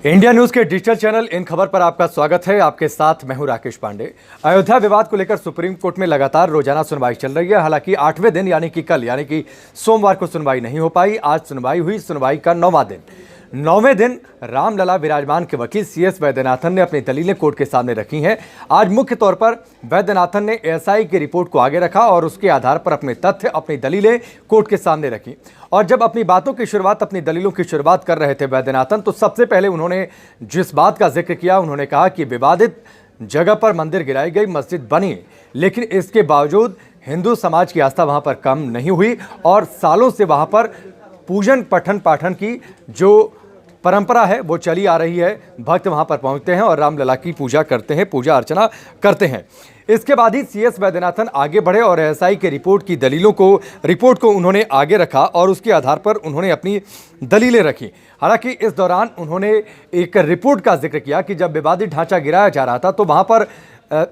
India news के digital channel in खबर पर आपका स्वागत है। आपके साथ मैं हूं राकेश पांडे। अयोध्या विवाद को लेकर सुप्रीम कोर्ट में लगातार रोजाना सुनवाई चल रही है। हालांकि 8वें दिन यानी कि कल यानी कि सोमवार को सुनवाई नहीं हो पाई। आज सुनवाई हुई। सुनवाई का 9वां दिन। 9वें दिन रामलला विराजमान के वकील CS वैद्यनाथन ने अपनी दलीलें कोर्ट के सामने रखी हैं। आज मुख्य तौर पर वैद्यनाथन ने ASI की रिपोर्ट को आगे रखा और उसके आधार पर अपने तथ्य, अपनी दलीलें कोर्ट के सामने रखी। और जब अपनी बातों की शुरुआत, अपनी दलीलों की शुरुआत कर रहे थे वैद्यनाथन, तो सबसे पहले उन्होंने जिस बात का जिक्र किया, उन्होंने कहा कि विवादित जगह पर मंदिर गिराई गई, मस्जिद बनी, लेकिन इसके बावजूद हिंदू समाज की आस्था वहां पर कम नहीं हुई और सालों से वहां पर पूजन पठन पाठन की जो परंपरा है वो चली आ रही है। भक्त वहां पर पहुंचते हैं और रामलला की पूजा करते हैं, पूजा अर्चना करते हैं। इसके बाद ही CS वैद्यनाथन आगे बढ़े और ASI के रिपोर्ट को उन्होंने आगे रखा और उसके आधार पर उन्होंने अपनी दलीलें रखी। हालांकि इस दौरान उन्होंने एक रिपोर्ट का जिक्र किया कि जब विवादित ढांचा गिराया जा रहा था तो वहां पर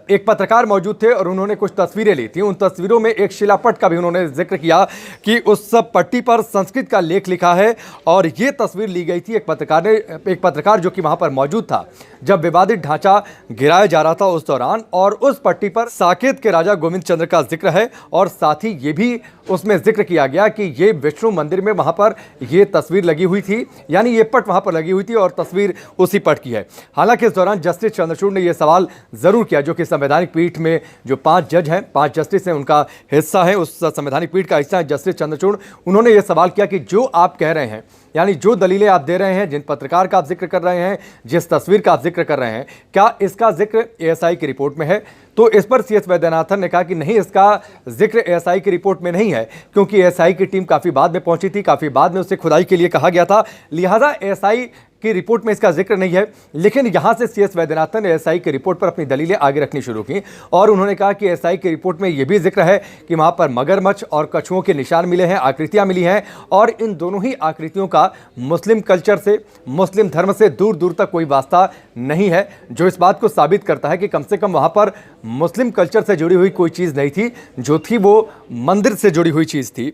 एक पत्रकार मौजूद थे और उन्होंने कुछ तस्वीरें ली थी। उन तस्वीरों में एक शिलापट का भी उन्होंने जिक्र किया कि उस पट्टी पर संस्कृत का लेख लिखा है और ये तस्वीर ली गई थी एक पत्रकार जो कि वहां पर मौजूद था जब विवादित ढांचा गिराया जा रहा था उस दौरान। और उस पट्टी पर साकेत के राजा गोविंद चंद्र का जिक्र है और साथ ही ये भी उसमें जिक्र किया गया कि ये विष्णु मंदिर में वहां पर ये तस्वीर लगी हुई थी, यानी ये पट वहां पर लगी हुई थी और तस्वीर उसी पट की है। हालांकि इस दौरान जस्टिस चंद्रचूड़ ने यह सवाल जरूर किया, जो कि संवैधानिक पीठ में जो 5 जज हैं, 5 जस्टिस हैं, उनका हिस्सा है, उस संवैधानिक पीठ का हिस्सा है जस्टिस चंद्रचूड़। उन्होंने ये सवाल किया कि जो आप कह रहे हैं, यानी जो दलीलें आप दे रहे हैं, जिन पत्रकार का आप जिक्र कर रहे हैं, जिस तस्वीर का आप जिक्र कर रहे हैं, क्या इसका जिक्र ASI की रिपोर्ट में है? तो इस पर CS वैद्यनाथन ने कहा कि नहीं, इसका जिक्र ASI की रिपोर्ट में नहीं है, क्योंकि ASI की टीम काफी बाद में पहुंची थी, काफी बाद में उसे खुदाई के लिए कहा गया था, लिहाजा ASI की रिपोर्ट में इसका जिक्र नहीं है। लेकिन यहां से CS वैद्यनाथन ने ASI की रिपोर्ट पर अपनी दलीलें आगे रखनी शुरू की और उन्होंने कहा कि ASI की रिपोर्ट में यह भी जिक्र है कि वहां पर मगरमच्छ और कछुओं के निशान मिले हैं, आकृतियां मिली हैं और इन दोनों ही आकृतियों का मुस्लिम कल्चर से, मुस्लिम धर्म से दूर दूर तक कोई वास्ता नहीं है, जो इस बात को साबित करता है कि कम से कम वहां पर मुस्लिम कल्चर से जुड़ी हुई कोई चीज़ नहीं थी, जो थी वो मंदिर से जुड़ी हुई चीज़ थी।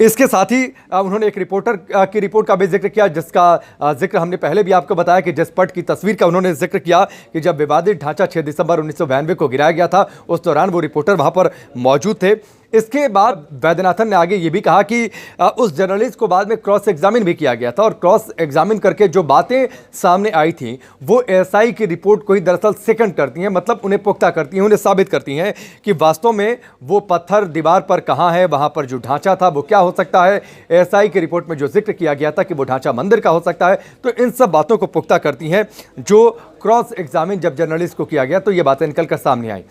इसके साथ ही उन्होंने एक रिपोर्टर की रिपोर्ट का भी जिक्र किया, जिसका जिक्र हमने पहले भी आपको बताया कि जिस पट की तस्वीर का उन्होंने जिक्र किया कि जब विवादित ढांचा 6 दिसंबर 1992 को गिराया गया था, उस दौरान वो रिपोर्टर वहां पर मौजूद थे। इसके बाद वैद्यनाथन ने आगे ये भी कहा कि उस जर्नलिस्ट को बाद में क्रॉस एग्जामिन भी किया गया था और क्रॉस एग्जामिन करके जो बातें सामने आई थी वो ASI की रिपोर्ट को ही दरअसल सेकंड करती हैं, मतलब उन्हें पुख्ता करती हैं, उन्हें साबित करती हैं कि वास्तव में वो पत्थर दीवार पर कहाँ है, वहाँ पर जो ढांचा था वो क्या हो सकता है। ASI की रिपोर्ट में जो जिक्र किया गया था कि वो ढांचा मंदिर का हो सकता है, तो इन सब बातों को पुख्ता करती हैं। जो क्रॉस एग्जामिन जब जर्नलिस्ट को किया गया तो ये बातें निकल कर सामने आई।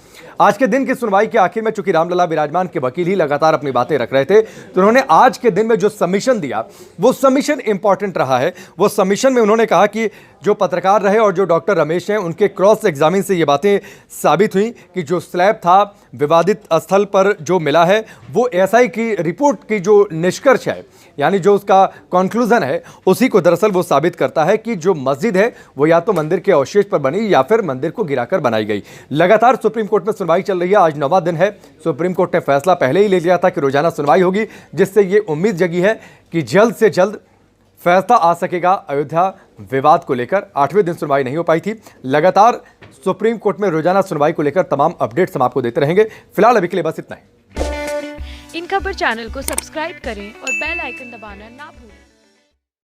आज के दिन की सुनवाई के आखिर में चूंकि रामलला विराजमान के वकील ही लगातार अपनी बातें रख रहे थे, तो उन्होंने आज के दिन में जो सबमिशन दिया वो सबमिशन इंपॉर्टेंट रहा है। वो सबमिशन में उन्होंने कहा कि जो पत्रकार रहे और जो डॉक्टर रमेश हैं, उनके क्रॉस एग्जामिन से ये बातें साबित हुई कि जो स्लैब था विवादित स्थल पर जो मिला है वो ASI की रिपोर्ट की जो निष्कर्ष है, यानी जो उसका कंक्लूजन है, उसी को दरअसल वो साबित करता है कि जो मस्जिद है वो या तो मंदिर के अवशेष पर बनी या फिर मंदिर को गिराकर बनाई गई। लगातार सुप्रीम कोर्ट में सुनवाई चल रही है। आज 9वां दिन है। सुप्रीम कोर्ट ने फैसला पहले ही ले लिया था कि रोजाना सुनवाई होगी, जिससे ये उम्मीद जगी है कि जल्द से जल्द फैसला आ सकेगा अयोध्या विवाद को लेकर। 8वें दिन सुनवाई नहीं हो पाई थी। लगातार सुप्रीम कोर्ट में रोजाना सुनवाई को लेकर तमाम अपडेट्स हम आपको देते रहेंगे। फिलहाल अभी के लिए बस इतना ही। इन खबर चैनल को सब्सक्राइब करें और बेल आइकन दबाना ना भूलें।